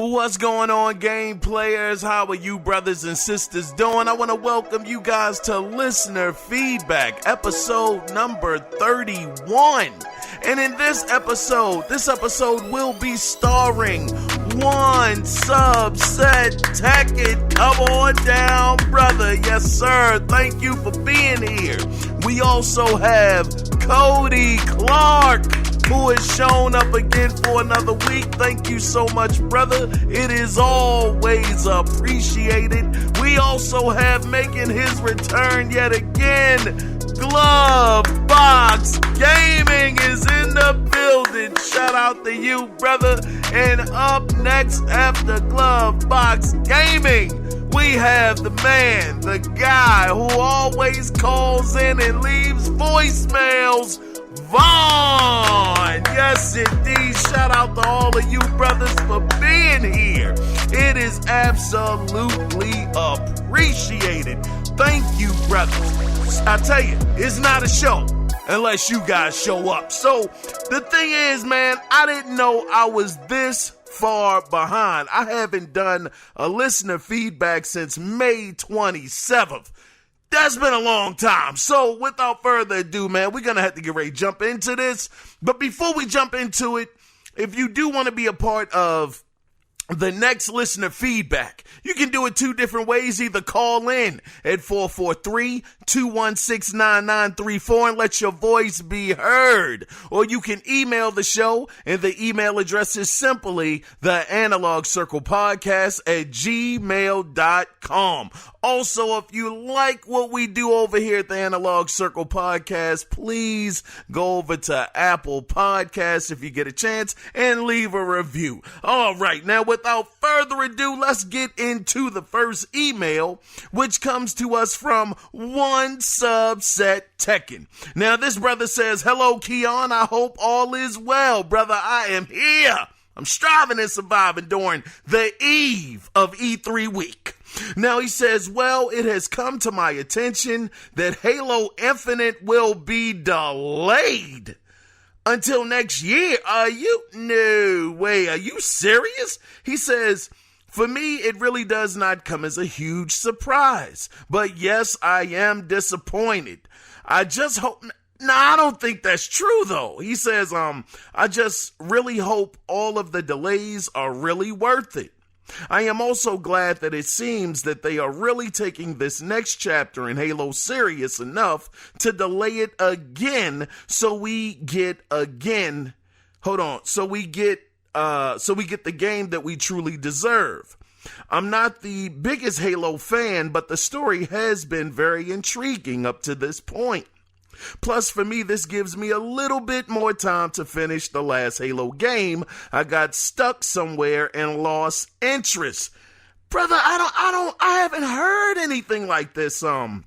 What's going on, game players? How are you brothers and sisters doing? I want to welcome you guys to Listener Feedback, episode number 31. And in this episode will be starring one subset Tekken. Come on down, brother. Yes, sir. Thank you for being here. We also have Cody Clark, who has shown up again for another week. Thank you so much, brother. It is always appreciated. We also have making his return yet again, Glove Box Gaming is in the building. Shout out to you, brother. And up next after Glove Box Gaming, we have the man, the guy who always calls in and leaves voicemails, Vaughn. Yes, indeed. Shout out to all of you brothers for being here. It is absolutely appreciated. Thank you, brothers. I tell you, it's not a show unless you guys show up. So the thing is, man, I didn't know I was this far behind. I haven't done a listener feedback since May 27th. That's been a long time. So without further ado, man, we're going to have to get ready to jump into this. But before we jump into it, if you do want to be a part of the next listener feedback, you can do it two different ways. Either call in at 443-216-9934 and let your voice be heard. Or you can email the show, and the email address is simply theanalogcirclepodcast@gmail.com. Also, if you like what we do over here at the Analog Circle Podcast, please go over to Apple Podcasts if you get a chance and leave a review. All right, now without further ado, let's get into the first email, which comes to us from one subset Tekken. Now, this brother says, "Hello, Kiaun. I hope all is well, brother. I am here. I'm striving and surviving during the eve of E3 week." Now he says, "Well, it has come to my attention that Halo Infinite will be delayed until next year. No way. Are you serious?" He says, "For me, it really does not come as a huge surprise. But yes, I am disappointed. I just hope..." No, I don't think that's true, though. He says, "I just really hope all of the delays are really worth it. I am also glad that it seems that they are really taking this next chapter in Halo serious enough to delay it again so we get the game that we truly deserve. I'm not the biggest Halo fan, but the story has been very intriguing up to this point. Plus, for me, this gives me a little bit more time to finish the last Halo game. I got stuck somewhere and lost interest." Brother, I haven't heard anything like this, one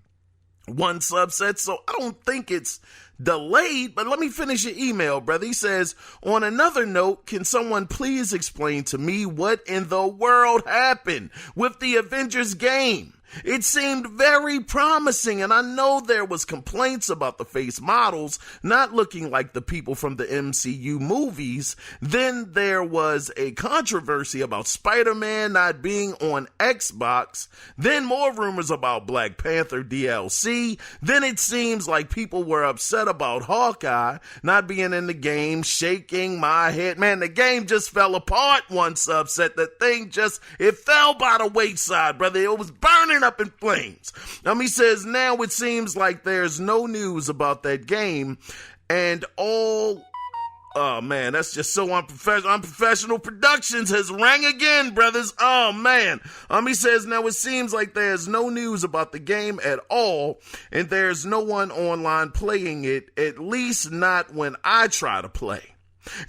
subset, so I don't think it's delayed, but let me finish your email, brother. He says, "On another note, can someone please explain to me what in the world happened with the Avengers game? It seemed very promising, and I know there was complaints about the face models not looking like the people from the MCU movies. Then there was a controversy about Spider-Man not being on Xbox. Then more rumors about Black Panther DLC. Then it seems like people were upset about Hawkeye not being in the game, shaking my head. Man, the game just fell apart, one subset. The thing it fell by the wayside, brother. It was burning up in flames." He says, "Now it seems like there's no news about that game and all..." Oh man, that's just so unprofessional. Unprofessional Productions has rang again, brothers. Oh man. He says, "Now it seems like there's no news about the game at all, and there's no one online playing it, at least not when I try to play.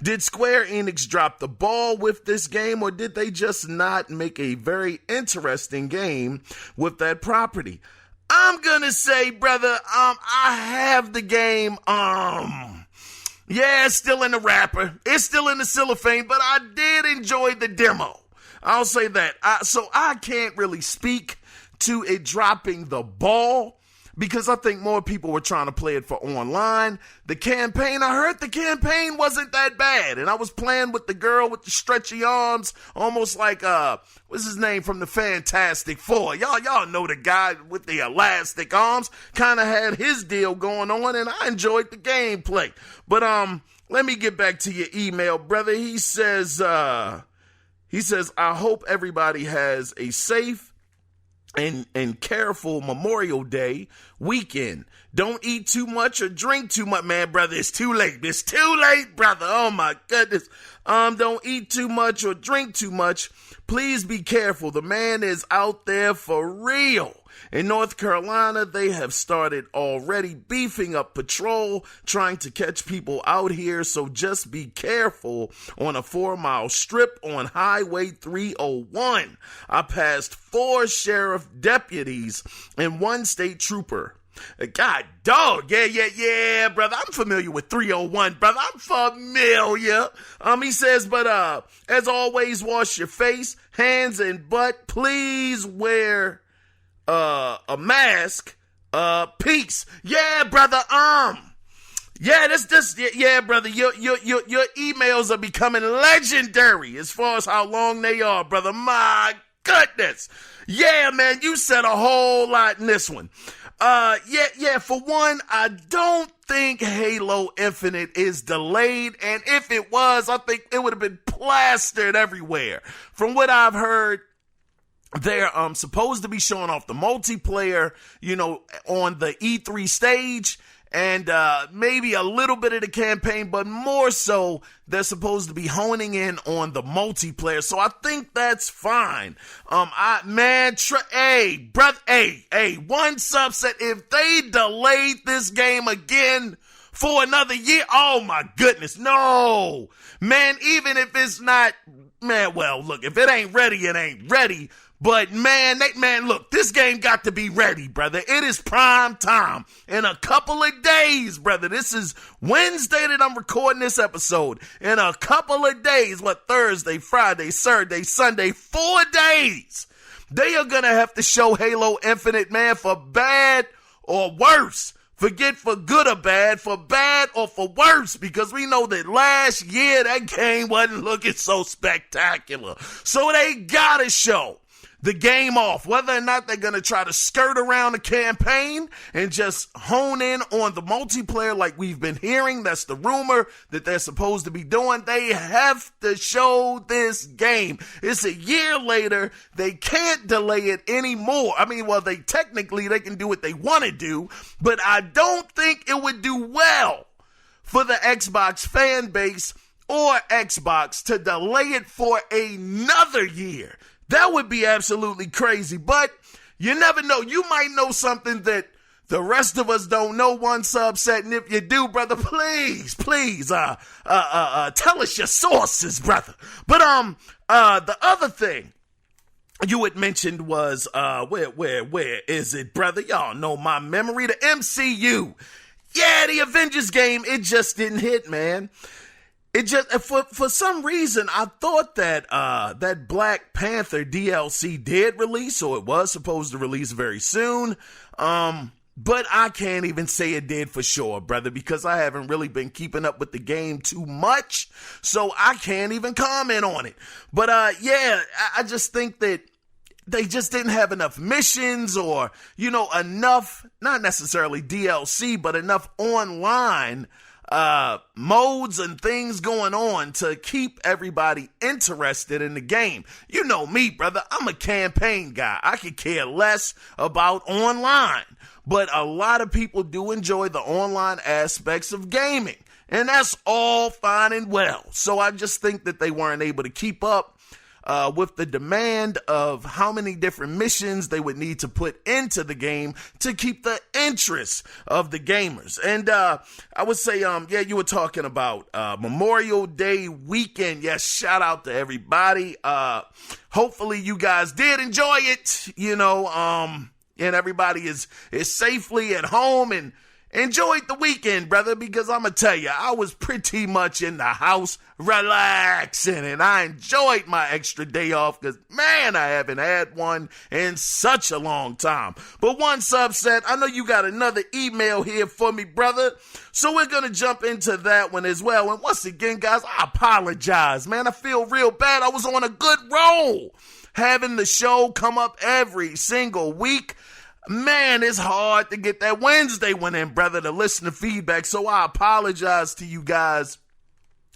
Did Square Enix drop the ball with this game, or did they just not make a very interesting game with that property?" I'm gonna say, brother, I have the game, yeah, it's still in the wrapper. It's still in the cellophane, but I did enjoy the demo. I'll say that. So I can't really speak to it dropping the ball, because I think more people were trying to play it for online. The campaign, I heard the campaign wasn't that bad, and I was playing with the girl with the stretchy arms, almost like, what's his name from the Fantastic Four? Y'all know the guy with the elastic arms, kind of had his deal going on, and I enjoyed the gameplay. But, let me get back to your email, brother. He says, I hope everybody has a safe and careful Memorial Day weekend. Don't eat too much or drink too much. Man, brother, it's too late. It's too late, brother. Oh, my goodness. Don't eat too much or drink too much. Please be careful. The man is out there for real. In North Carolina, they have started already beefing up patrol, trying to catch people out here, so just be careful on a 4-mile strip on Highway 301. I passed 4 sheriff deputies and 1 state trooper. God dog, yeah, brother. I'm familiar with 301, brother. I'm familiar. He says, but as always, wash your face, hands, and butt. Please wear a mask. Peace. Yeah, brother. Yeah, yeah, brother. Your emails are becoming legendary as far as how long they are, brother. My goodness. Yeah, man, you said a whole lot in this one. Yeah, for one, I don't think Halo Infinite is delayed, and if it was, I think it would have been plastered everywhere. From what I've heard, they're supposed to be showing off the multiplayer, on the E3 stage, and maybe a little bit of the campaign, but more so, they're supposed to be honing in on the multiplayer. So I think that's fine. Hey, brother, hey, one subset, if they delayed this game again for another year, oh my goodness, no. Man, even if it's not, well, look, if it ain't ready, it ain't ready. But man, look, this game got to be ready, brother. It is prime time in a couple of days, brother. This is Wednesday that I'm recording this episode. In a couple of days, Thursday, Friday, Saturday, Sunday, 4 days. They are going to have to show Halo Infinite, man, for bad or worse. Forget for good or bad, for bad or for worse, because we know that last year that game wasn't looking so spectacular. So they gotta show the game off, whether or not they're going to try to skirt around the campaign and just hone in on the multiplayer like we've been hearing. That's the rumor that they're supposed to be doing. They have to show this game. It's a year later. They can't delay it anymore. I mean, well, they can do what they want to do, but I don't think it would do well for the Xbox fan base or Xbox to delay it for another year. That would be absolutely crazy, but you never know. You might know something that the rest of us don't know, one subset, and if you do, brother, please, tell us your sources, brother. But, the other thing you had mentioned was, where is it, brother? Y'all know my memory, the MCU. Yeah, the Avengers game, it just didn't hit, man. It just, for some reason, I thought that that Black Panther DLC did release, so it was supposed to release very soon. But I can't even say it did for sure, brother, because I haven't really been keeping up with the game too much, so I can't even comment on it. But yeah, I just think that they just didn't have enough missions or, enough, not necessarily DLC, but enough online modes and things going on to keep everybody interested in the game. You know me, brother. I'm a campaign guy. I could care less about online, but a lot of people do enjoy the online aspects of gaming, and that's all fine and well. So I just think that they weren't able to keep up with the demand of how many different missions they would need to put into the game to keep the interest of the gamers. And I would say, yeah, you were talking about Memorial Day weekend. Yes, shout out to everybody. Hopefully you guys did enjoy it, and everybody is safely at home and enjoyed the weekend, brother, because I'm going to tell you, I was pretty much in the house relaxing, and I enjoyed my extra day off because, man, I haven't had one in such a long time. But one subset, I know you got another email here for me, brother, so we're going to jump into that one as well. And once again, guys, I apologize, man. I feel real bad. I was on a good roll, having the show come up every single week. Man, it's hard to get that Wednesday one in, brother, to listen to feedback. So I apologize to you guys.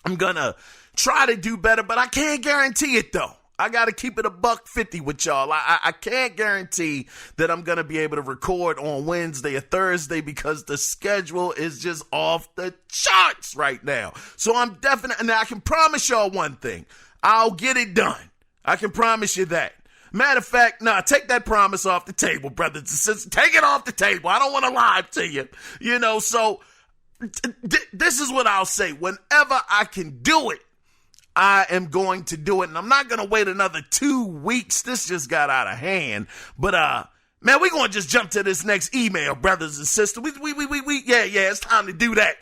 I'm going to try to do better, but I can't guarantee it, though. I got to keep it $150 with y'all. I can't guarantee that I'm going to be able to record on Wednesday or Thursday because the schedule is just off the charts right now. So I'm definitely, and I can promise y'all one thing. I'll get it done. I can promise you that. Matter of fact, take that promise off the table, brothers and sisters. Take it off the table. I don't want to lie to you. So this is what I'll say. Whenever I can do it, I am going to do it. And I'm not going to wait another 2 weeks. This just got out of hand. But, man, we're going to just jump to this next email, brothers and sisters. It's time to do that.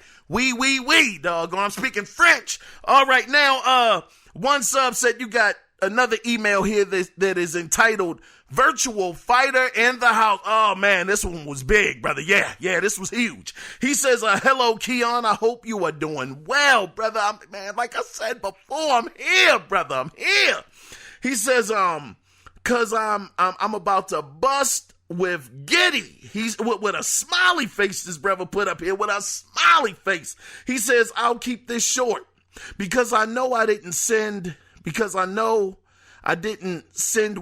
Doggone. I'm speaking French. All right, now, one sub said you got another email here that is entitled Virtual Fighter in the House. Oh, man, this one was big, brother. Yeah, this was huge. He says, hello, Kiaun. I hope you are doing well, brother. Man, like I said before, I'm here, brother. I'm here. He says, cause I'm about to bust with Giddy. He's with a smiley face, this brother put up here with a smiley face. He says, I'll keep this short because I know I didn't send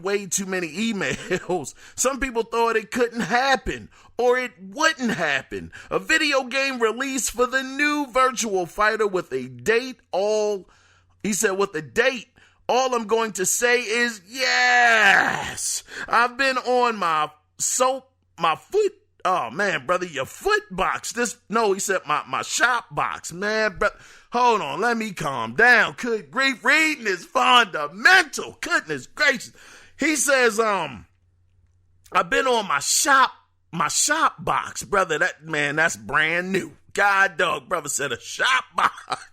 way too many emails. Some people thought it couldn't happen or it wouldn't happen. A video game release for the new Virtual Fighter with a date. All I'm going to say is yes. I've been on my foot. Oh, man, brother, your foot box. He said my shop box, man, brother. Hold on, let me calm down. Good grief, reading is fundamental. Goodness gracious. He says, I've been on my shop box, brother. That's brand new. God dog, brother said a shop box.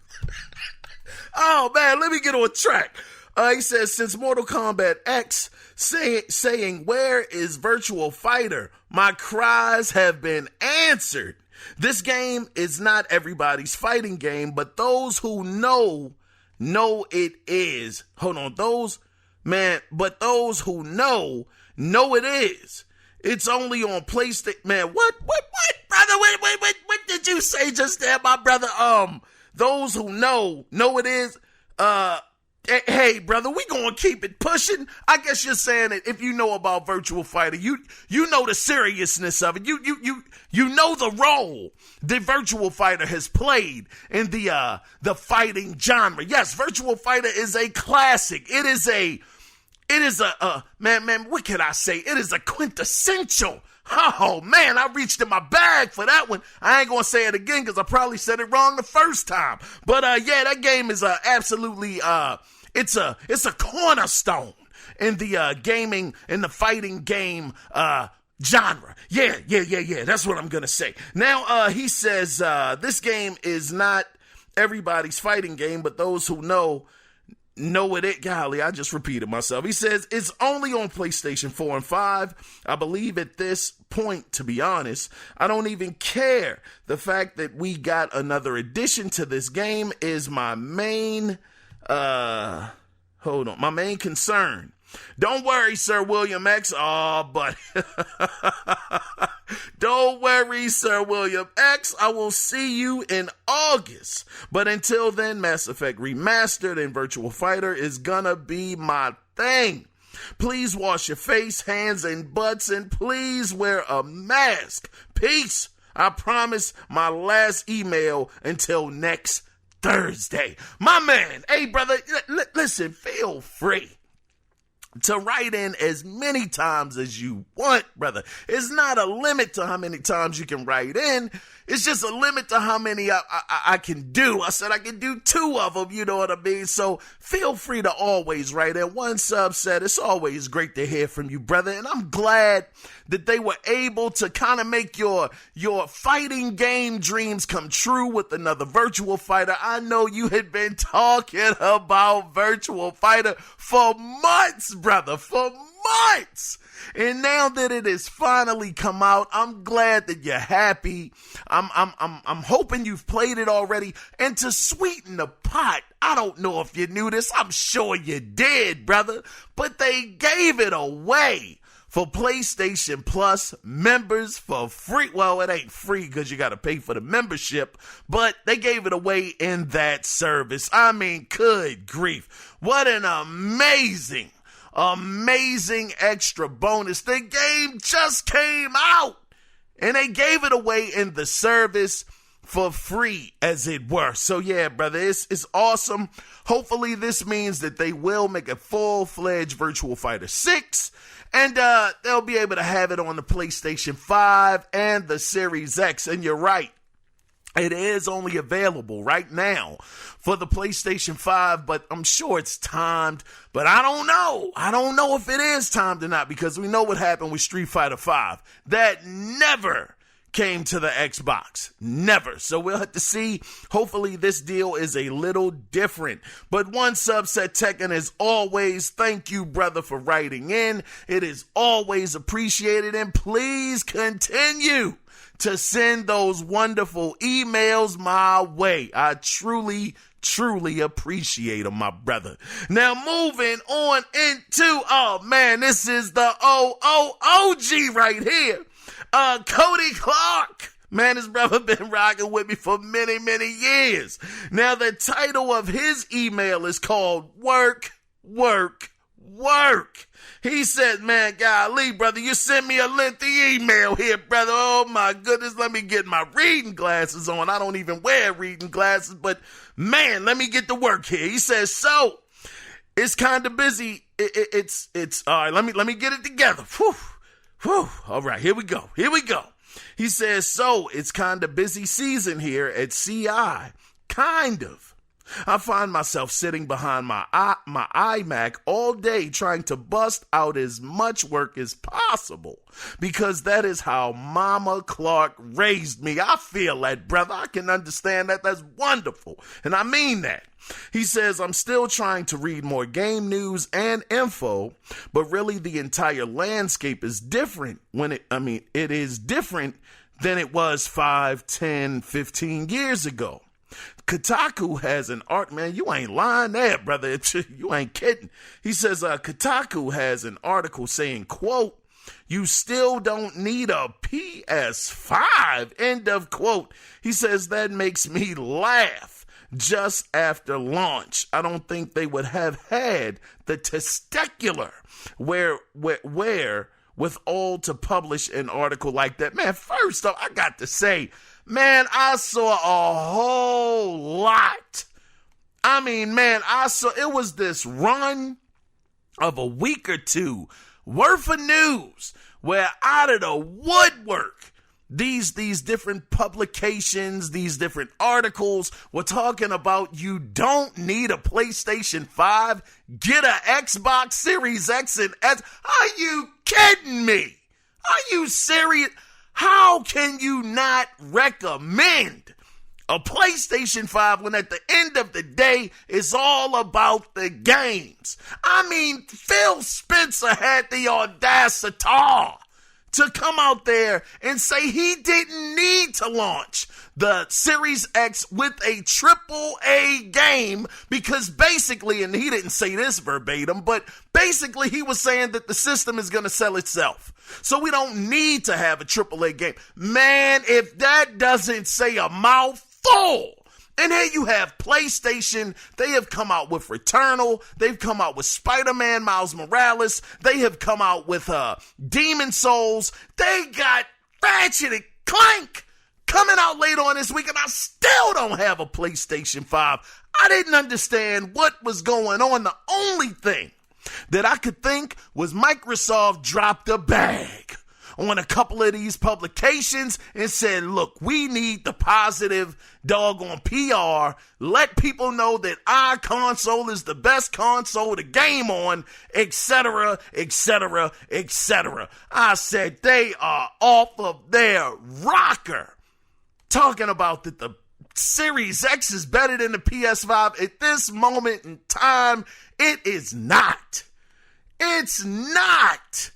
Oh, man, let me get on track. He says, since Mortal Kombat X saying, where is Virtual Fighter? My cries have been answered. This game is not everybody's fighting game, but those who know it is. Hold on, but those who know it is. It's only on PlayStation. Man, what, brother? What did you say just there, my brother? Those who know it is. Hey, brother, we gonna keep it pushing. I guess you're saying that if you know about Virtual Fighter, you know the seriousness of it. You know the role the Virtual Fighter has played in the fighting genre. Yes, Virtual Fighter is a classic. It is a man, what can I say? It is a quintessential. Oh, man, I reached in my bag for that one. I ain't going to say it again because I probably said it wrong the first time. But, that game is absolutely, it's a cornerstone in the gaming, in the fighting game genre. Yeah, that's what I'm going to say. Now, he says this game is not everybody's fighting game, but those who know it. Golly, I just repeated myself. He says it's only on PlayStation 4 and 5. I believe at this point, to be honest, I don't even care. The fact that we got another addition to this game is my main concern. Don't worry, Sir William X. Oh, but don't worry, Sir William X. I will see you in August. But until then, Mass Effect Remastered and Virtual Fighter is gonna be my thing. Please wash your face, hands, and butts, and please wear a mask. Peace. I promise, my last email until next Thursday. My man, hey, brother, listen, feel free. to write in as many times as you want, brother. It's not a limit to how many times you can write in. It's just a limit to how many I can do. I said I can do 2 of them, you know what I mean? So feel free to always write in. One sub said, it's always great to hear from you, brother. And I'm glad that they were able to kind of make your fighting game dreams come true with another Virtual Fighter. I know you had been talking about Virtual Fighter for months, brother, for months. And now that it has finally come out, I'm glad that you're happy. I'm hoping you've played it already. And to sweeten the pot, I don't know if you knew this. I'm sure you did, brother. But they gave it away for PlayStation Plus members for free. Well, it ain't free because you got to pay for the membership, but they gave it away in that service. I mean, good grief. What an amazing extra bonus. The game just came out and they gave it away in the service for free, as it were. So yeah, brother, it's awesome. Hopefully this means that they will make a full-fledged Virtual Fighter 6, and they'll be able to have it on the PlayStation 5 and the Series X. And you're right, it is only available right now for the PlayStation 5, but I'm sure it's timed. But I don't know. I don't know if it is timed or not, because we know what happened with Street Fighter 5. That never came to the Xbox. Never. So we'll have to see. Hopefully this deal is a little different. But one sub said, Tekken, as always, thank you, brother, for writing in. It is always appreciated, and please continue to send those wonderful emails my way. I truly appreciate them, my brother. Now, moving on into, oh man, this is the OG right here. Cody Clark. Man, his brother been rocking with me for many, many years. Now, the title of his email is called Work. He said, man, golly, brother, you sent me a lengthy email here, brother. Oh, my goodness, let me get my reading glasses on. I don't even wear reading glasses, but, man, let me get to work here. He says, so, it's kind of busy. It's all right, let me get it together. Whew. All right, here we go. He says, so, it's kind of busy season here at CI. Kind of. I find myself sitting behind my iMac all day trying to bust out as much work as possible, because that is how Mama Clark raised me. I feel that, brother. I can understand that. That's wonderful. And I mean that. He says, I'm still trying to read more game news and info, but really the entire landscape is different it is different than it was 5, 10, 15 years ago. Kotaku has an man, you ain't lying there, brother. You ain't kidding. He says, Kotaku has an article saying, quote, you still don't need a PS5, end of quote. He says, that makes me laugh. Just after launch, I don't think they would have had the testicular where with all to publish an article like that. Man, first off, I got to say, man, I saw a whole lot. I mean, man, it was this run of a week or two worth of news where out of the woodwork, these different publications, these different articles were talking about you don't need a PlayStation 5, get an Xbox Series X and S. Are you kidding me? Are you serious? How can you not recommend a PlayStation 5 when at the end of the day, it's all about the games? I mean, Phil Spencer had the audacity to come out there and say he didn't need to launch the Series X with a AAA game because basically, and he didn't say this verbatim, but basically he was saying that the system is going to sell itself. So we don't need to have a AAA game. Man, if that doesn't say a mouthful. And here you have PlayStation. They have come out with Returnal. They've come out with Spider-Man Miles Morales. They have come out with Demon Souls. They got Ratchet and Clank coming out later on this week, and I still don't have a PlayStation 5. I didn't understand what was going on. The only thing that I could think was Microsoft dropped a bag on a couple of these publications and said, look, we need the positive doggone PR. Let people know that our console is the best console to game on, etc., etc., etc. I said they are off of their rocker. Talking about that the Series X is better than the PS5. At this moment in time, it is not. It's not.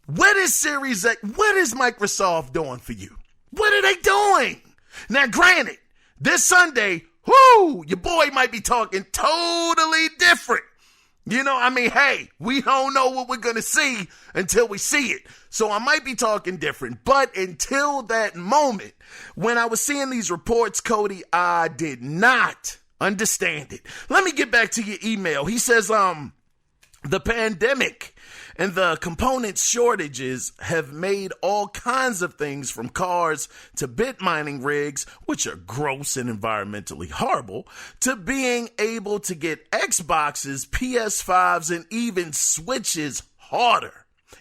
What is Series X? What is Microsoft doing for you? What are they doing? Now, granted, this Sunday, your boy might be talking totally different. You know, I mean, hey, we don't know what we're going to see until we see it. So I might be talking different. But until that moment, when I was seeing these reports, Cody, I did not understand it. Let me get back to your email. He says, the pandemic and the component shortages have made all kinds of things from cars to bit mining rigs, which are gross and environmentally horrible, to being able to get Xboxes, PS5s, and even Switches harder.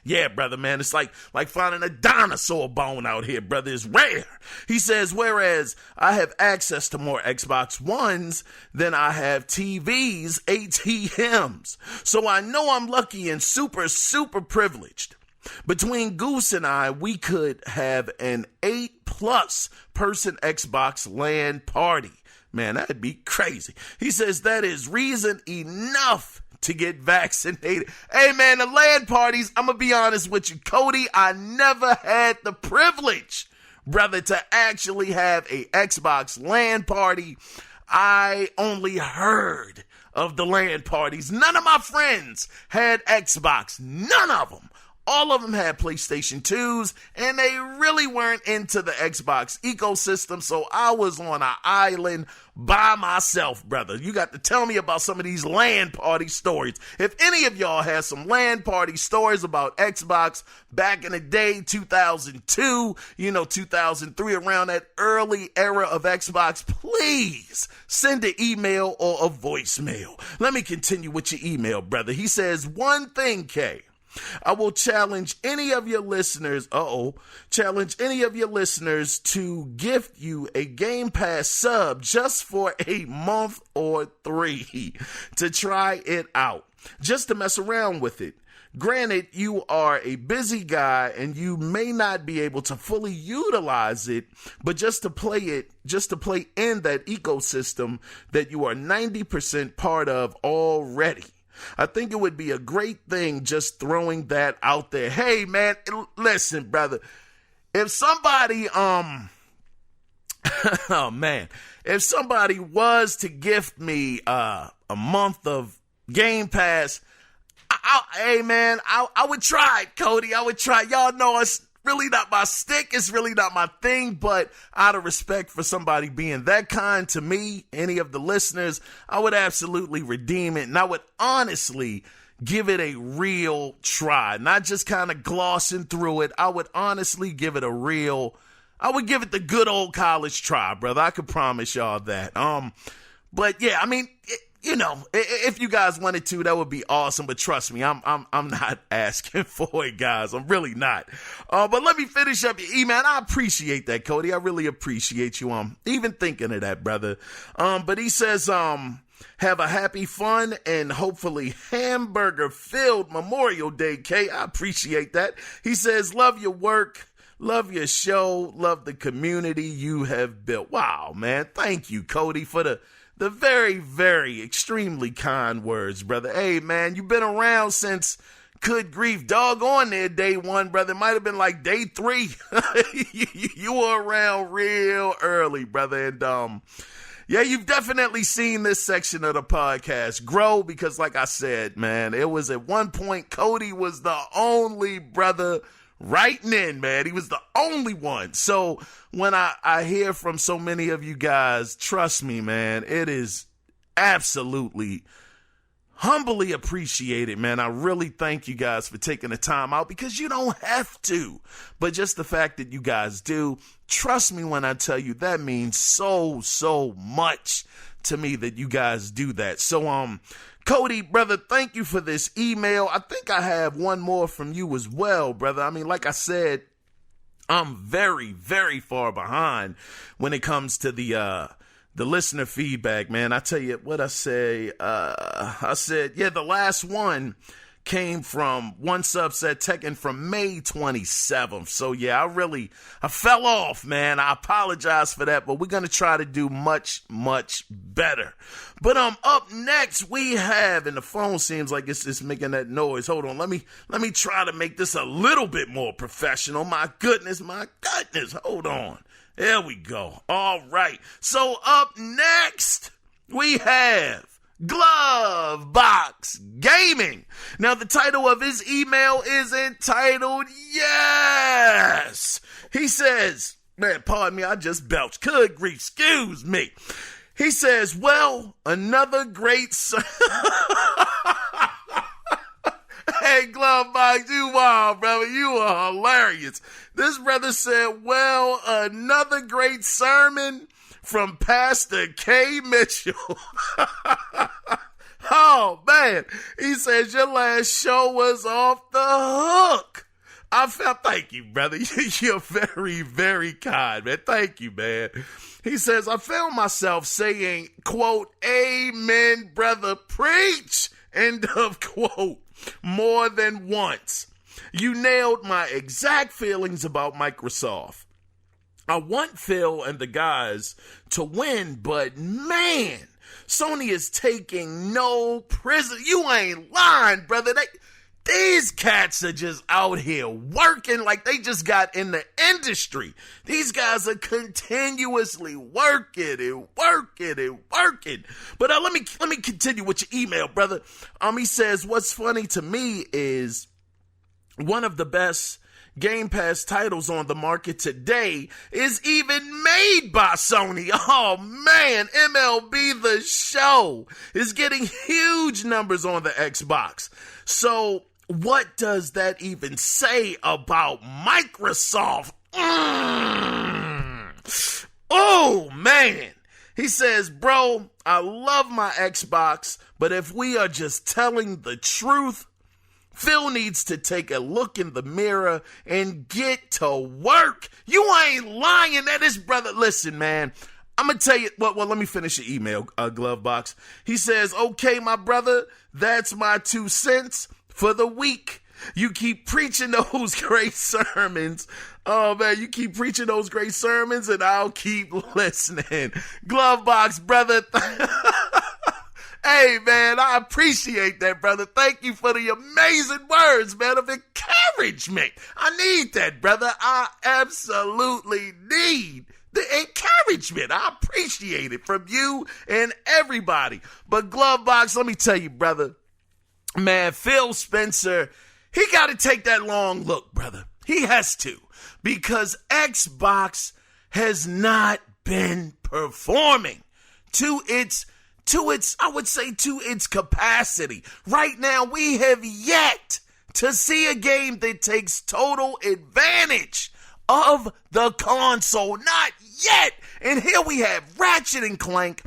Yeah, brother, man, it's like finding a dinosaur bone out here, brother. It's rare. He says, whereas I have access to more Xbox Ones than I have TVs, ATMs. So I know I'm lucky and super, super privileged. Between Goose and I, we could have an 8+ person Xbox LAN party. Man, that'd be crazy. He says that is reason enough to get vaccinated. Hey, man, the LAN parties, I'm going to be honest with you, Cody, I never had the privilege, brother, to actually have a Xbox LAN party. I only heard of the LAN parties. None of my friends had Xbox. None of them. All of them had PlayStation 2s, and they really weren't into the Xbox ecosystem, so I was on an island by myself, brother. You got to tell me about some of these LAN party stories. If any of y'all have some LAN party stories about Xbox back in the day, 2002, 2003, around that early era of Xbox, please send an email or a voicemail. Let me continue with your email, brother. He says, one thing, K. I will challenge any of your listeners, to gift you a Game Pass sub just for a month or 3 to try it out, just to mess around with it. Granted, you are a busy guy and you may not be able to fully utilize it, but just to play in that ecosystem that you are 90% part of already. I think it would be a great thing just throwing that out there. Hey, man, listen, brother. If somebody, if somebody was to gift me a month of Game Pass, I would try it, Cody. I would try. Y'all know it's really not my stick. It's really not my thing, but out of respect for somebody being that kind to me, any of the listeners, I would absolutely redeem it. And I would honestly give it a real try, not just kind of glossing through it. I would honestly give it the good old college try, brother. I could promise y'all that. But yeah, I mean, if you guys wanted to, that would be awesome. But trust me, I'm not asking for it, guys. I'm really not. But let me finish up your email. I appreciate that, Cody. I really appreciate you even thinking of that, brother. But he says, have a happy, fun, and hopefully hamburger-filled Memorial Day, K. I appreciate that. He says, love your work. Love your show. Love the community you have built. Wow, man. Thank you, Cody, for the very, very extremely kind words, brother. Hey, man, you've been around since, good grief, doggone there, day 1, brother. It might have been like day 3. You were around real early, brother. And, yeah, you've definitely seen this section of the podcast grow because, like I said, man, it was at one point, Cody was the only brother writing in, man. He was the only one. So when I hear from so many of you guys, trust me, man, it is absolutely humbly appreciated, man. I really thank you guys for taking the time out because you don't have to. But just the fact that you guys do, trust me when I tell you, that means so, so much to me that you guys do that. So, Cody, brother, thank you for this email. I think I have one more from you as well, brother. I mean, like I said, I'm very, very far behind when it comes to the listener feedback, man. I tell you what I say. I said, yeah, the last one came from one subset taken from May 27th. So yeah, I fell off, man. I apologize for that, but we're going to try to do much, much better. But up next we have, and the phone seems like it's making that noise. Hold on. Let me try to make this a little bit more professional. My goodness. Hold on. There we go. All right. So up next we have Glove Box Gaming. Now, the title of his email is entitled Yes. He says, man, pardon me, I just belched. Good grief, excuse me. He says, well, another great Hey, Glove Box, you wild, brother. You are hilarious. This brother said, well, another great sermon from Pastor K. Mitchell. Oh, man. He says, your last show was off the hook. Thank you, brother. You're very, very kind, man. Thank you, man. He says, I found myself saying, quote, amen, brother, preach, end of quote, more than once. You nailed my exact feelings about Microsoft. I want Phil and the guys to win, but man, Sony is taking no prison. You ain't lying, brother. These cats are just out here working like they just got in the industry. These guys are continuously working and working and working. But let me continue with your email, brother. He says, what's funny to me is one of the best Game Pass titles on the market today is even made by Sony. Oh man, MLB The Show is getting huge numbers on the Xbox. So what does that even say about Microsoft? Oh man. He says, bro, I love my Xbox, but if we are just telling the truth, Phil needs to take a look in the mirror and get to work. You ain't lying. That is, brother. Listen, man, I'm going to tell you. Well, let me finish your email, Glove Box. He says, okay, my brother, that's my 2 cents for the week. You keep preaching those great sermons. Oh, man, you keep preaching those great sermons, and I'll keep listening. Glove Box, brother. Hey, man, I appreciate that, brother. Thank you for the amazing words, man, of encouragement. I need that, brother. I absolutely need the encouragement. I appreciate it from you and everybody. But Glove Box, let me tell you, brother, man, Phil Spencer, he got to take that long look, brother. He has to, because Xbox has not been performing to its capacity. Right now, we have yet to see a game that takes total advantage of the console. Not yet. And here we have Ratchet and Clank,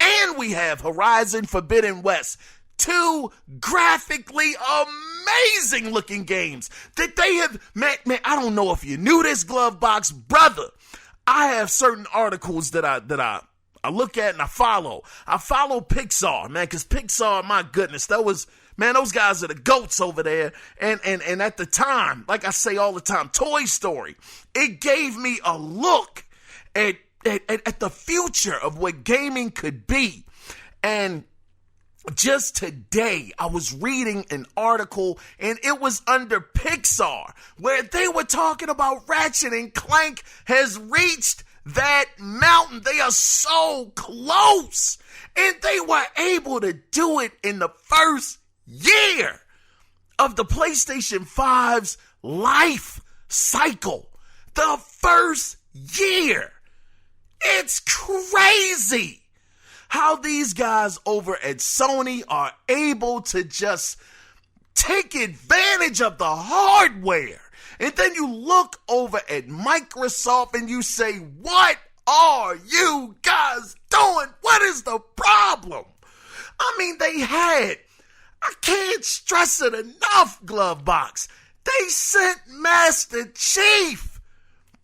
and we have Horizon Forbidden West. 2 graphically amazing looking games that they have, man, I don't know if you knew this, Glove Box, brother. I have certain articles that I look at and I follow. I follow Pixar, man, because Pixar, my goodness, those guys are the goats over there. And at the time, like I say all the time, Toy Story, it gave me a look at the future of what gaming could be. And just today, I was reading an article, and it was under Pixar, where they were talking about Ratchet and Clank has reached that mountain. They are so close, and they were able to do it in the first year of the PlayStation 5's life cycle. The first year. It's crazy how these guys over at Sony are able to just take advantage of the hardware. And then you look over at Microsoft and you say, what are you guys doing? What is the problem? I mean, I can't stress it enough, Glove Box. They sent Master Chief,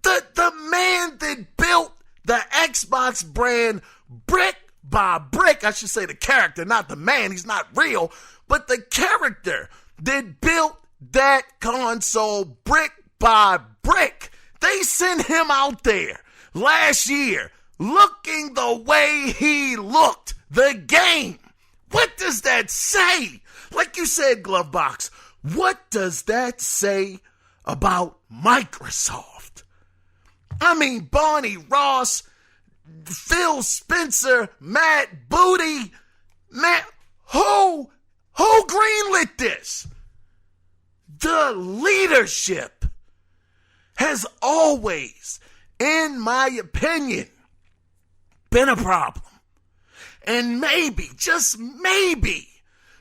the man that built the Xbox brand brick by brick. I should say the character, not the man. He's not real, but the character that built that console brick by brick. They sent him out there last year looking the way he looked. The game. What does that say? Like you said, Glove Box, what does that say about Microsoft? I mean, Barney Ross, Phil Spencer, Matt Booty, who greenlit this? The leadership has always, in my opinion, been a problem. And maybe, just maybe,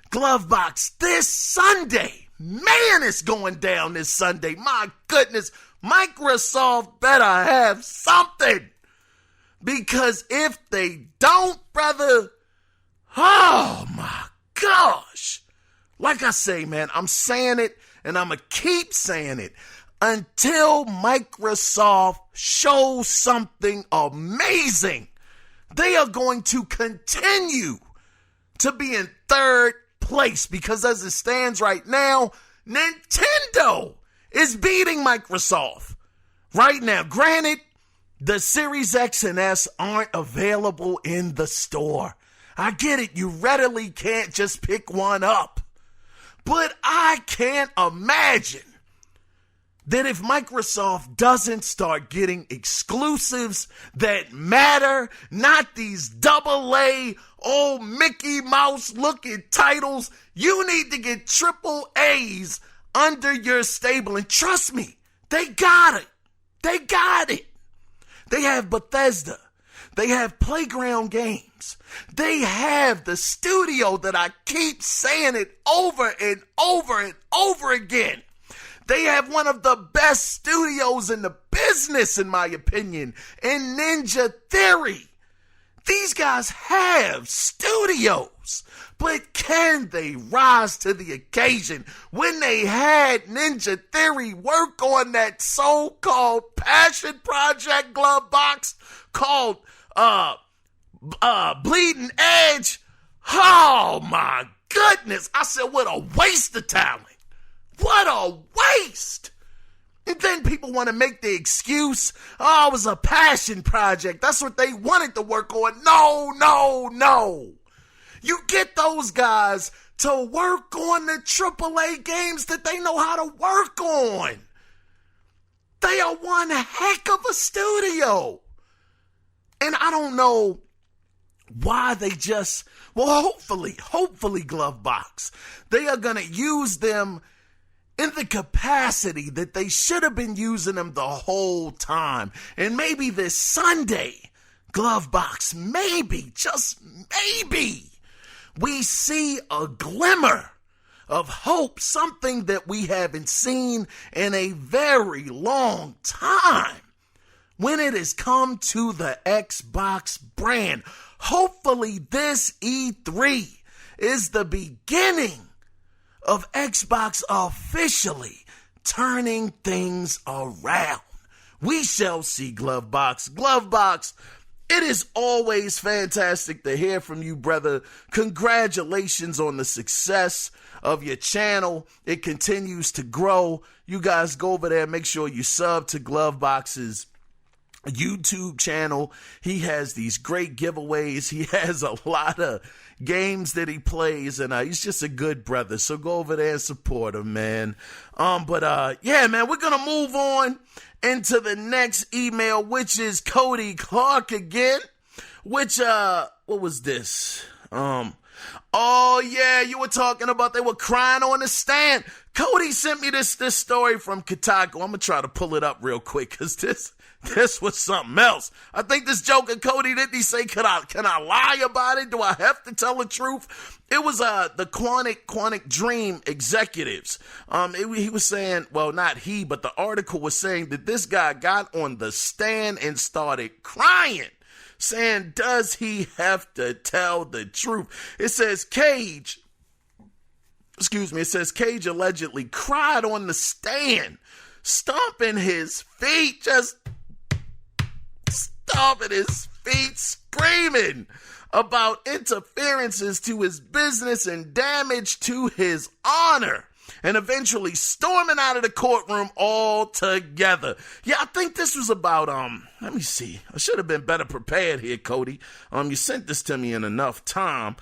Glove Box, this Sunday, man, it's going down this Sunday. My goodness, Microsoft better have something. Because if they don't, brother, oh my gosh. Like I say, man, I'm saying it and I'm going to keep saying it until Microsoft shows something amazing. They are going to continue to be in third place because as it stands right now, Nintendo is beating Microsoft right now. Granted, the Series X and S aren't available in the store. I get it. You readily can't just pick one up. But I can't imagine that if Microsoft doesn't start getting exclusives that matter, not these AA old Mickey Mouse looking titles, you need to get triple A's under your stable. And trust me, they got it. They got it. They have Bethesda. They have Playground Games. They have the studio that I keep saying it over and over and over again. They have one of the best studios in the business, in my opinion, in Ninja Theory. These guys have studios, but can they rise to the occasion when they had Ninja Theory work on that so-called passion project, Glove Box, called Bleeding Edge? Oh my goodness. I said, what a waste of talent. What a waste. And then people want to make the excuse, oh, it was a passion project. That's what they wanted to work on. No, no, no. You get those guys to work on the AAA games that they know how to work on. They are one heck of a studio. And I don't know why they just, well, hopefully, Glove Box, they are going to use them in the capacity that they should have been using them the whole time. And maybe this Sunday, Glove Box, maybe, just maybe, we see a glimmer of hope, something that we haven't seen in a very long time when it has come to the Xbox brand. Hopefully this E3 is the beginning of Xbox officially turning things around. We shall see, Glove Box. Glove Box, it is always fantastic to hear from you, brother. Congratulations on the success of your channel. It continues to grow. You guys go over there, make sure you sub to Glove Box's YouTube channel. He has these great giveaways. He has a lot of games that he plays, and he's just a good brother. So go over there and support him, man. Yeah, man, we're gonna move on into the next email, which is Cody Clark again. Which what was this? Oh yeah, you were talking about they were crying on the stand. Cody sent me this story from Kotaku. I'm gonna try to pull it up real quick because this was something else. I think this joker, Cody, didn't he say, can I lie about it? Do I have to tell the truth? It was the Quantic Dream executives. He was saying, well, not he, but the article was saying that this guy got on the stand and started crying. saying, does he have to tell the truth? It says Cage allegedly cried on the stand, stomping his feet, screaming about interferences to his business and damage to his honor, and eventually storming out of the courtroom altogether. Yeah, I think this was about, let me see. I should have been better prepared here, Cody. You sent this to me in enough time.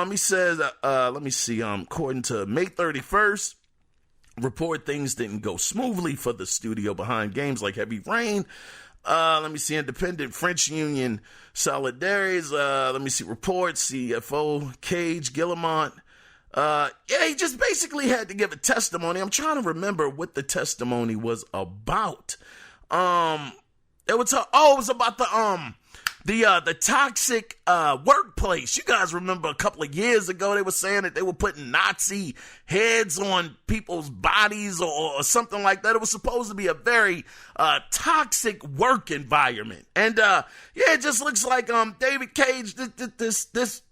He says, let me see, according to May 31st, report things didn't go smoothly for the studio behind games like Heavy Rain. Let me see, independent French Union Solidaries. Let me see, reports, CFO Cage Guillemot. He just basically had to give a testimony. I'm trying to remember what the testimony was about. It was about the toxic workplace. You guys remember a couple of years ago they were saying that they were putting Nazi heads on people's bodies or something like that. It was supposed to be a very toxic work environment. And it just looks like David Cage,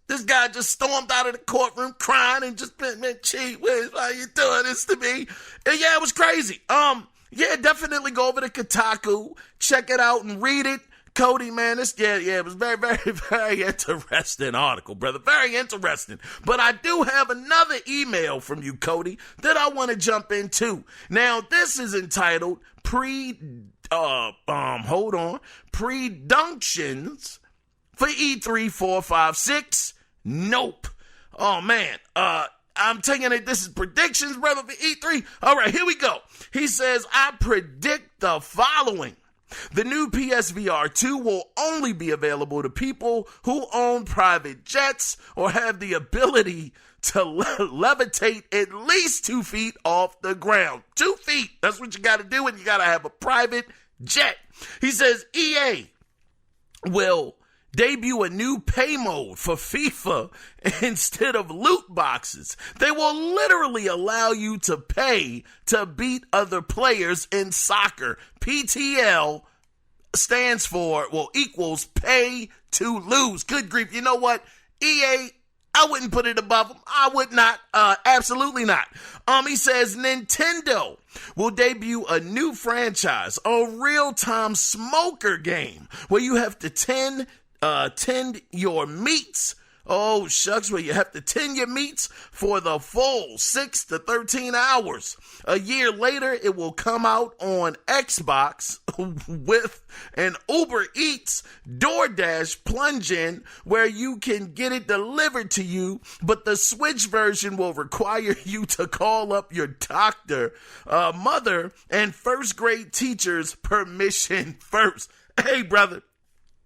this guy just stormed out of the courtroom crying and just been, man, gee whiz, why you doing this to me? And yeah, it was crazy. Definitely go over to Kotaku, check it out and read it. Cody, man, it was very, very, very interesting article, brother. Very interesting. But I do have another email from you, Cody, that I want to jump into. Now, this is entitled Predunctions for E3 456. Nope. Oh, man. I'm taking it. This is predictions, brother, for E3. All right, here we go. He says, I predict the following. The new PSVR 2 will only be available to people who own private jets or have the ability to levitate at least 2 feet off the ground. 2 feet. That's what you got to do, and you got to have a private jet. He says EA will debut a new pay mode for FIFA instead of loot boxes. They will literally allow you to pay to beat other players in soccer. PTL equals pay to lose. Good grief. You know what? EA, I wouldn't put it above them. I would not. Absolutely not. He says Nintendo will debut a new franchise, a real-time smoker game where you have to tend your meats. Oh, shucks, where you have to tend your meats for the full 6 to 13 hours. A year later, it will come out on Xbox with an Uber Eats DoorDash plunge-in where you can get it delivered to you, but the Switch version will require you to call up your doctor, mother, and first-grade teacher's permission first. Hey, brother,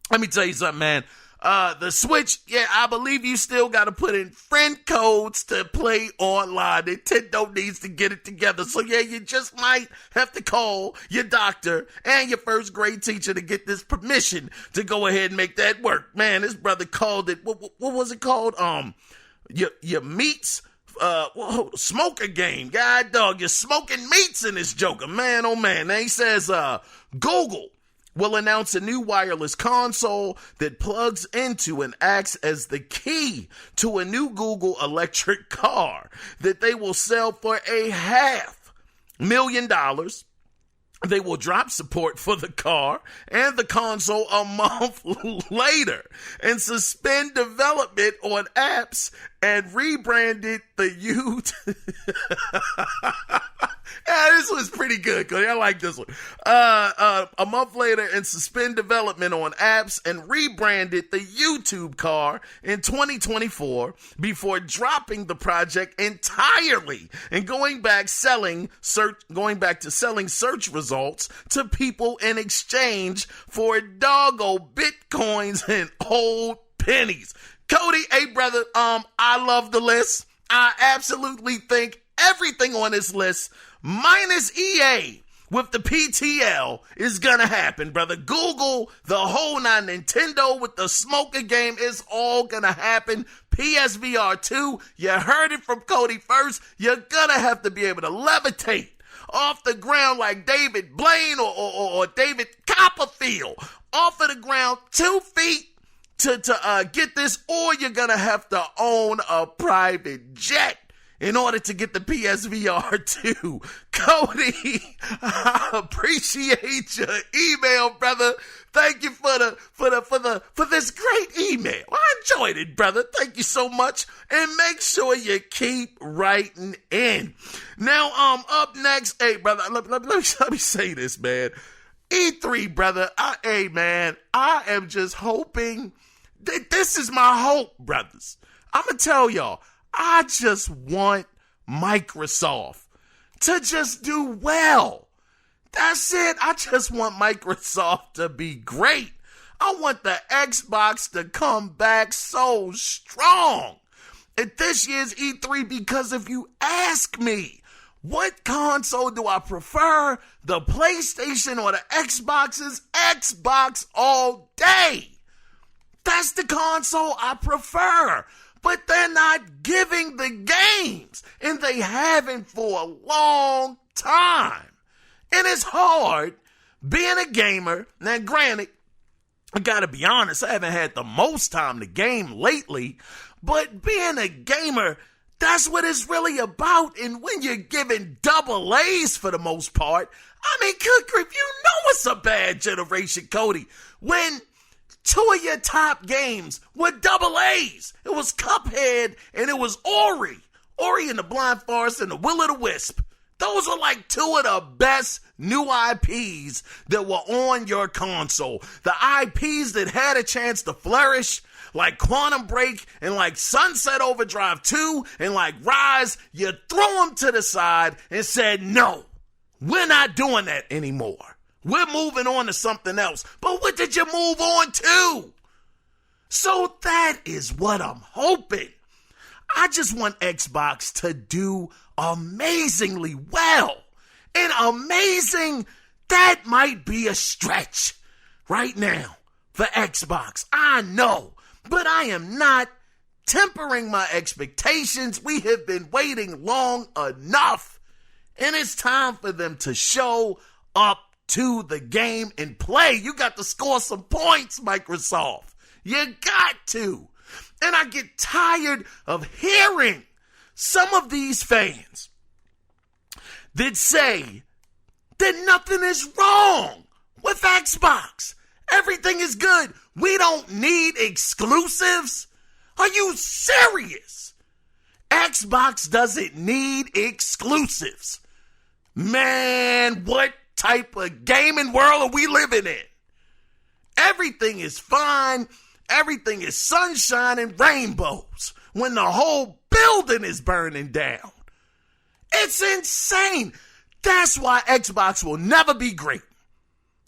let me tell you something, man. The Switch, I believe you still got to put in friend codes to play online. Nintendo needs to get it together. So you just might have to call your doctor and your first grade teacher to get this permission to go ahead and make that work. Man, this brother called it, what was it called? Your meats, smoker game. God dog, you're smoking meats in this joker. Man, oh man. Now he says, Google will announce a new wireless console that plugs into and acts as the key to a new Google electric car that they will sell for $500,000. They will drop support for the car and the console a month later and suspend development on apps and rebrand it the this one's pretty good, Cody. I like this one. A month later and suspend development on apps and rebrand it the YouTube car in 2024 before dropping the project entirely and going back to selling search results to people in exchange for doggo bitcoins and old pennies. Cody, hey brother, I love the list. I absolutely think everything on this list, minus EA with the PTL, is gonna happen, brother. Google, the whole nine, Nintendo with the smoker game, is all gonna happen. PSVR 2, you heard it from Cody first. You're gonna have to be able to levitate off the ground like David Blaine or David Copperfield. Off of the ground, 2 feet to get this, or you're gonna have to own a private jet in order to get the PSVR 2. Cody, I appreciate your email, brother. Thank you for this great email. I enjoyed it, brother. Thank you so much. And make sure you keep writing in. Now, up next, hey, brother, let me say this, man. E3, brother. I am just hoping that this is my hope, brothers. I'm gonna tell y'all, I just want Microsoft to just do well. That's it. I just want Microsoft to be great. I want the Xbox to come back so strong at this year's E3, because if you ask me, what console do I prefer, the PlayStation or the Xboxes? Xbox all day. That's the console I prefer. But they're not giving the games, and they haven't for a long time. And it's hard being a gamer. Now, granted, I gotta be honest, I haven't had the most time to game lately, but being a gamer, that's what it's really about. And when you're given double A's for the most part, I mean, good grief, you know it's a bad generation, Cody. When two of your top games were double A's. It was Cuphead and it was Ori and the Blind Forest and the Will o' the Wisp. Those are like two of the best new IPs that were on your console. The IPs that had a chance to flourish, like Quantum Break and like Sunset Overdrive 2 and like Rise, you threw them to the side and said, no, we're not doing that anymore. We're moving on to something else. But what did you move on to? So that is what I'm hoping. I just want Xbox to do amazingly well. And amazing, that might be a stretch right now for Xbox. I know, but I am not tempering my expectations. We have been waiting long enough, and it's time for them to show up to the game and play. You got to score some points, Microsoft. You got to. And I get tired of hearing some of these fans that say that nothing is wrong with Xbox. Everything is good. We don't need exclusives. Are you serious? Xbox doesn't need exclusives. Man, what type of gaming world are we living in? Everything is fine. Everything is sunshine and rainbows when the whole building is burning down. It's insane. That's why Xbox will never be great.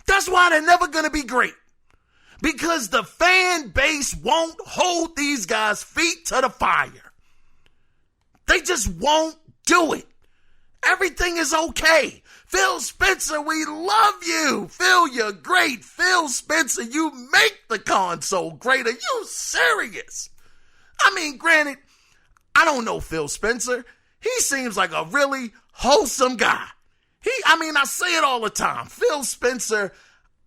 That's why they're never going to be great. Because the fan base won't hold these guys' feet to the fire. They just won't do it. Everything is okay. Phil Spencer, we love you. Phil, you're great. Phil Spencer, you make the console great. Are you serious? I mean, granted, I don't know Phil Spencer. He seems like a really wholesome guy. I say it all the time. Phil Spencer,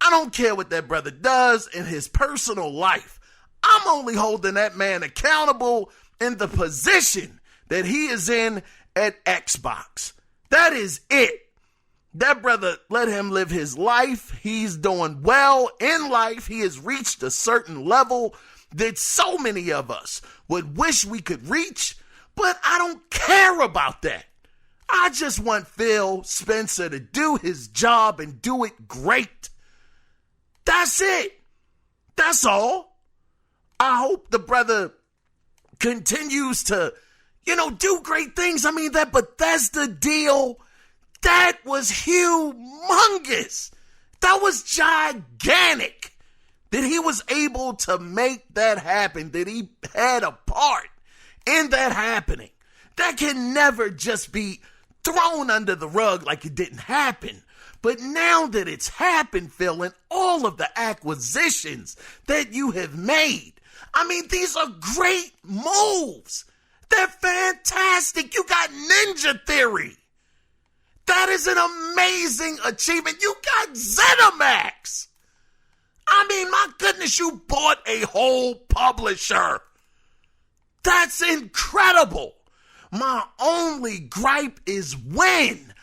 I don't care what that brother does in his personal life. I'm only holding that man accountable in the position that he is in at Xbox. That is it. That brother, let him live his life. He's doing well in life. He has reached a certain level that so many of us would wish we could reach, but I don't care about that. I just want Phil Spencer to do his job and do it great. That's it. That's all. I hope the brother continues to, do great things. I mean, that Bethesda deal, that was humongous. That was gigantic. That he was able to make that happen. That he had a part in that happening. That can never just be thrown under the rug like it didn't happen. But now that it's happened, Phil, and all of the acquisitions that you have made, these are great moves. They're fantastic. You got Ninja Theory. That is an amazing achievement. You got ZeniMax. I mean, my goodness, you bought a whole publisher. That's incredible. My only gripe is when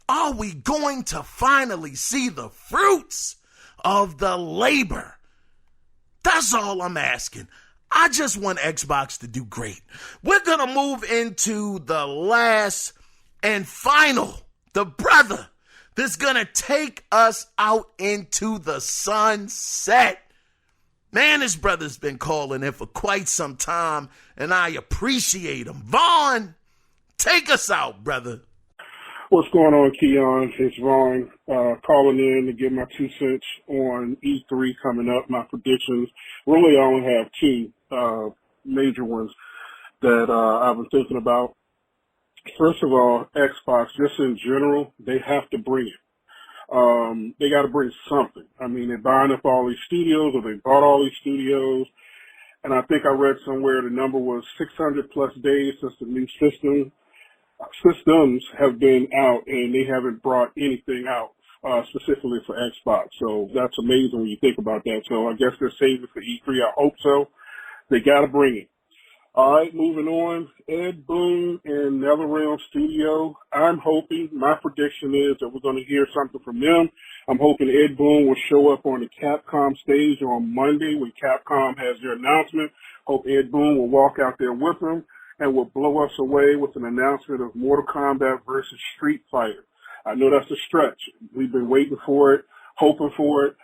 are we going to finally see the fruits of the labor? That's all I'm asking. I just want Xbox to do great. We're going to move into the last and final, the brother that's going to take us out into the sunset. Man, this brother's been calling in for quite some time, and I appreciate him. Vaughn, take us out, brother. What's going on, Kiaun? It's Vaughn calling in to give my 2 cents on E3 coming up, my predictions. Really, I only have two major ones that I've been thinking about. First of all, Xbox, just in general, they have to bring it. They got to bring something. I mean, they're buying up all these studios, or they bought all these studios. And I think I read somewhere the number was 600 plus days since the new systems have been out, and they haven't brought anything out specifically for Xbox. So that's amazing when you think about that. So I guess they're saving for E3. I hope so. They got to bring it. All right, moving on. Ed Boon and NetherRealm Studio. I'm hoping, my prediction is that we're going to hear something from them. I'm hoping Ed Boon will show up on the Capcom stage on Monday when Capcom has their announcement. Hope Ed Boon will walk out there with them and will blow us away with an announcement of Mortal Kombat versus Street Fighter. I know that's a stretch. We've been waiting for it, hoping for it.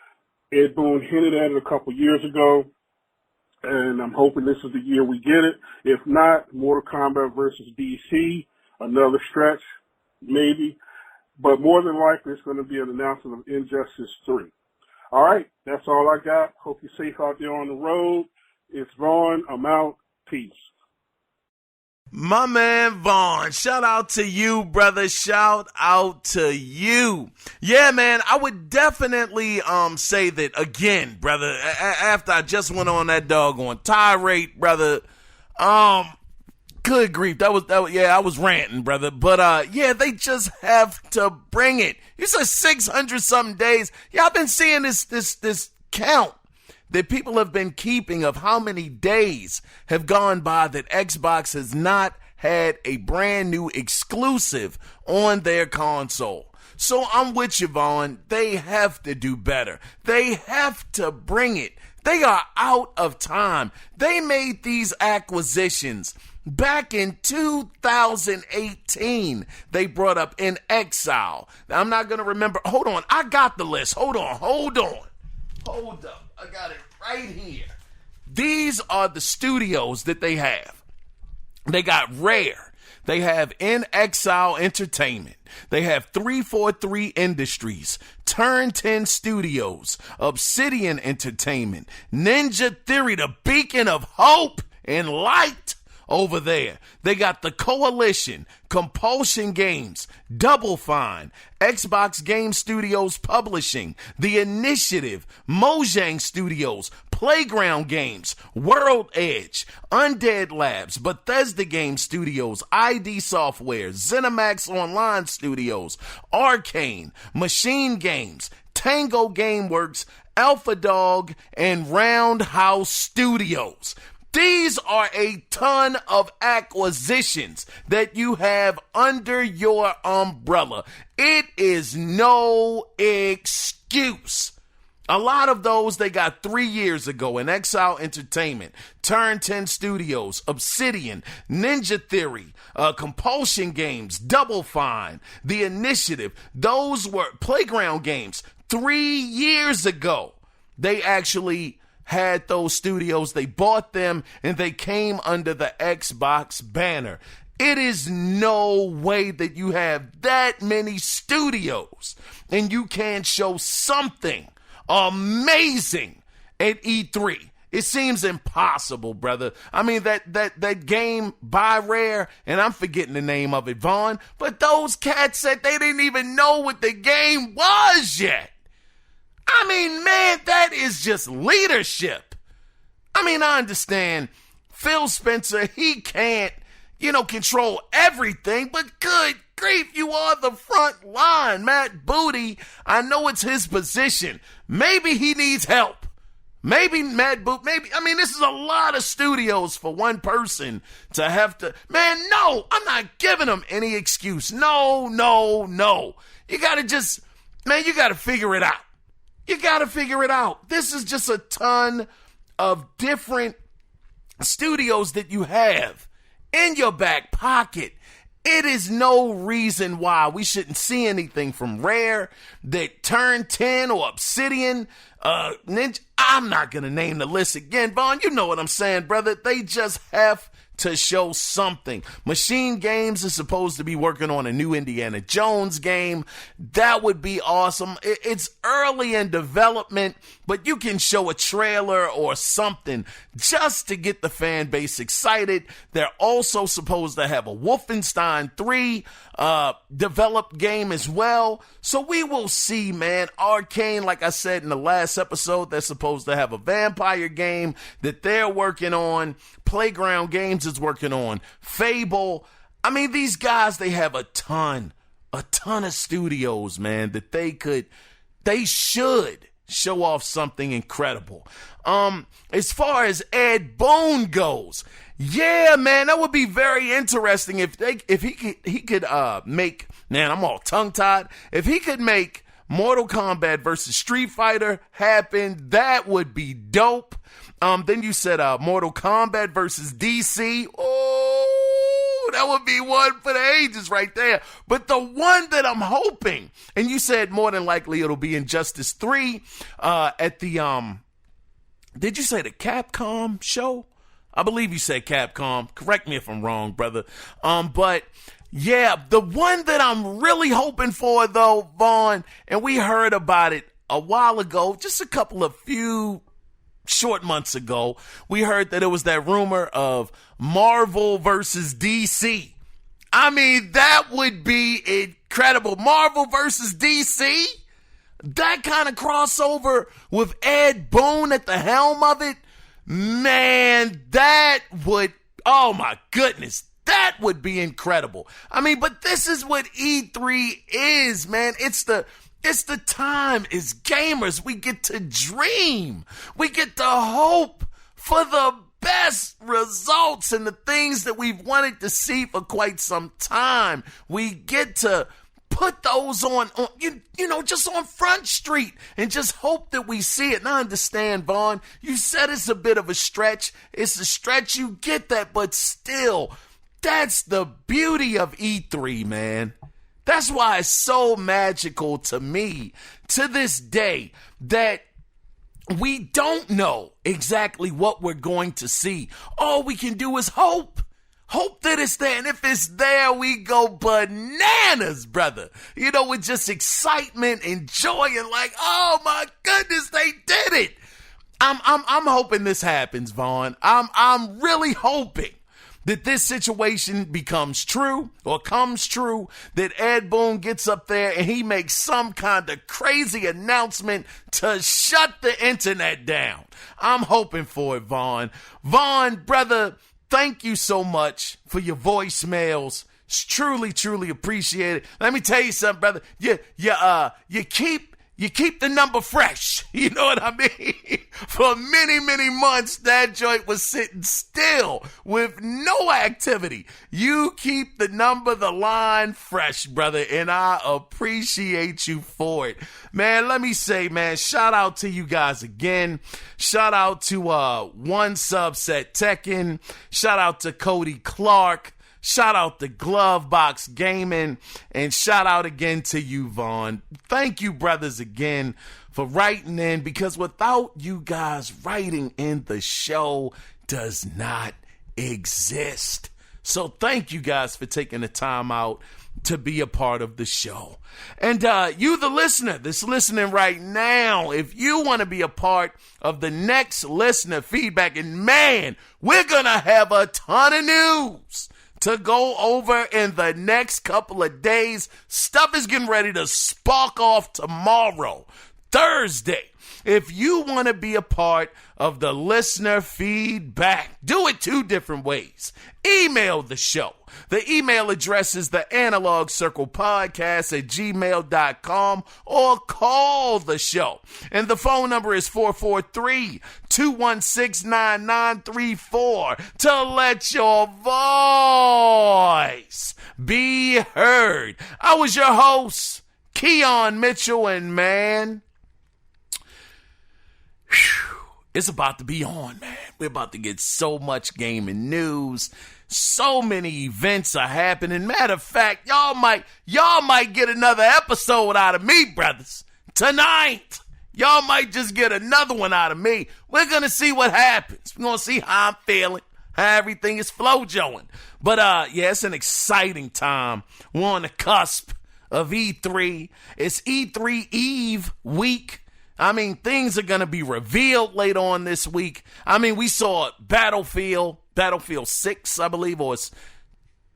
Ed Boon hinted at it a couple years ago, and I'm hoping this is the year we get it. If not, Mortal Kombat versus DC, another stretch, maybe. But more than likely, it's going to be an announcement of Injustice 3. All right, that's all I got. Hope you're safe out there on the road. It's Vaughn. I'm out. Peace. My man Vaughn, shout out to you, brother. Shout out to you. Yeah, man, I would definitely say that again, brother. After I just went on that doggone tirade, brother. Good grief, that was yeah, I was ranting, brother. But yeah, they just have to bring it. You said 600 something days. Yeah, I've been seeing this count that people have been keeping of how many days have gone by that Xbox has not had a brand new exclusive on their console. So I'm with you, Vaughn. They have to do better. They have to bring it. They are out of time. They made these acquisitions back in 2018. They brought up In Exile. Now, I'm not going to remember. Hold on. I got the list. Hold on. Hold up. I got it right here. These are the studios that they have. They got Rare. They have In Exile Entertainment. They have 343 Industries, Turn 10 Studios, Obsidian Entertainment, Ninja Theory, the beacon of hope and light over there. They got the Coalition, Compulsion Games, Double Fine, Xbox Game Studios Publishing, The Initiative, Mojang Studios, Playground Games, World Edge, Undead Labs, Bethesda Game Studios, ID Software, ZeniMax Online Studios, Arcane, Machine Games, Tango Gameworks, Alpha Dog, and Roundhouse Studios. These are a ton of acquisitions that you have under your umbrella. It is no excuse. A lot of those they got 3 years ago. In Exile Entertainment, Turn 10 Studios, Obsidian, Ninja Theory, Compulsion Games, Double Fine, The Initiative. Those were Playground Games 3 years ago. They actually had those studios. They bought them and they came under the Xbox banner. It is no way that you have that many studios and you can't show something amazing at E3. It seems impossible, brother. I mean, that game by Rare, and I'm forgetting the name of it, Vaughn, but those cats said they didn't even know what the game was yet. I mean, man, that is just leadership. I mean, I understand Phil Spencer, he can't, control everything, but good grief, you are the front line. Matt Booty, I know it's his position. Maybe he needs help. Maybe this is a lot of studios for one person to have to, man, no, I'm not giving him any excuse. No. You got to figure it out. You got to figure it out. This is just a ton of different studios that you have in your back pocket. It is no reason why we shouldn't see anything from Rare, that Turn 10 or Obsidian, Ninja. I'm not going to name the list again, Vaughn. You know what I'm saying, brother. They just have to show something. Machine Games is supposed to be working on a new Indiana Jones game. That would be awesome. It's early in development, but you can show a trailer or something just to get the fan base excited. They're also supposed to have a Wolfenstein 3 developed game as well. So we will see, man. Arcane, like I said in the last episode, they're supposed to have a vampire game that they're working on. Playground Games is working on Fable. I mean, these guys, they have a ton of studios, man, that they should show off something incredible. As far as Ed Boon goes, yeah, man, that would be very interesting if he could make, man, I'm all tongue-tied. If he could make Mortal Kombat versus Street Fighter happen, that would be dope. Then you said Mortal Kombat versus DC. Oh, that would be one for the ages right there. But the one that I'm hoping, and you said more than likely it'll be Injustice 3 at the, did you say the Capcom show? I believe you said Capcom. Correct me if I'm wrong, brother. But yeah, the one that I'm really hoping for, though, Vaughn, and we heard about it a while ago, just a few short months ago, we heard that it was that rumor of Marvel versus DC. I mean, that would be incredible. Marvel versus DC? That kind of crossover with Ed Boon at the helm of it? Man, that would, oh my goodness, that would be incredible. I mean, but this is what E3 is, man. It's the time as gamers. We get to dream. We get to hope for the best results and the things that we've wanted to see for quite some time. We get to put those on just on Front Street and just hope that we see it. And I understand, Vaughn, you said it's a bit of a stretch. It's a stretch, you get that, but still, that's the beauty of E3, man. That's why it's so magical to me to this day that we don't know exactly what we're going to see. All we can do is hope. Hope that it's there. And if it's there, we go bananas, brother. With just excitement and joy and like, oh my goodness, they did it. I'm hoping this happens, Vaughn. I'm really hoping that this situation becomes true or comes true, that Ed Boon gets up there and he makes some kind of crazy announcement to shut the internet down. I'm hoping for it, Vaughn. Vaughn, brother, thank you so much for your voicemails. It's truly, truly appreciated. Let me tell you something, brother. You keep the number fresh. You know what I mean? For many, many months, that joint was sitting still with no activity. You keep the line fresh, brother, and I appreciate you for it. Man, let me say, man, shout out to you guys again. Shout out to One Subset Tekken. Shout out to Cody Clark. Shout out to Glovebox Gaming, and shout out again to you, Vaughn. Thank you, brothers, again for writing in, because without you guys writing in, the show does not exist. So thank you guys for taking the time out to be a part of the show. And you, the listener that's listening right now, if you want to be a part of the next listener feedback, and man, we're going to have a ton of news to go over in the next couple of days. Stuff is getting ready to spark off tomorrow. Thursday. If you want to be a part of the listener feedback, do it 2 different ways. Email the show. The email address is the analogcirclepodcast@gmail.com, or call the show. And the phone number is 443-216-9934 to let your voice be heard. I was your host, Kiaun Mitchell, and man, it's about to be on, man. We're about to get so much gaming news. So many events are happening. Matter of fact, y'all might get another episode out of me, brothers. Tonight, y'all might just get another one out of me. We're going to see what happens. We're going to see how I'm feeling, how everything is flojoing. But, yeah, it's an exciting time. We're on the cusp of E3. It's E3 Eve week. I mean, things are going to be revealed later on this week. I mean, we saw Battlefield 6, I believe, or it's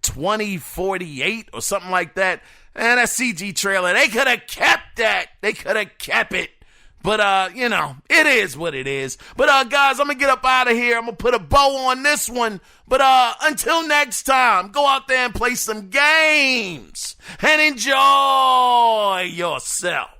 2048 or something like that. And that CG trailer, they could have kept that. They could have kept it. But, you know, it is what it is. But, guys, I'm going to get up out of here. I'm going to put a bow on this one. But, until next time, go out there and play some games and enjoy yourself.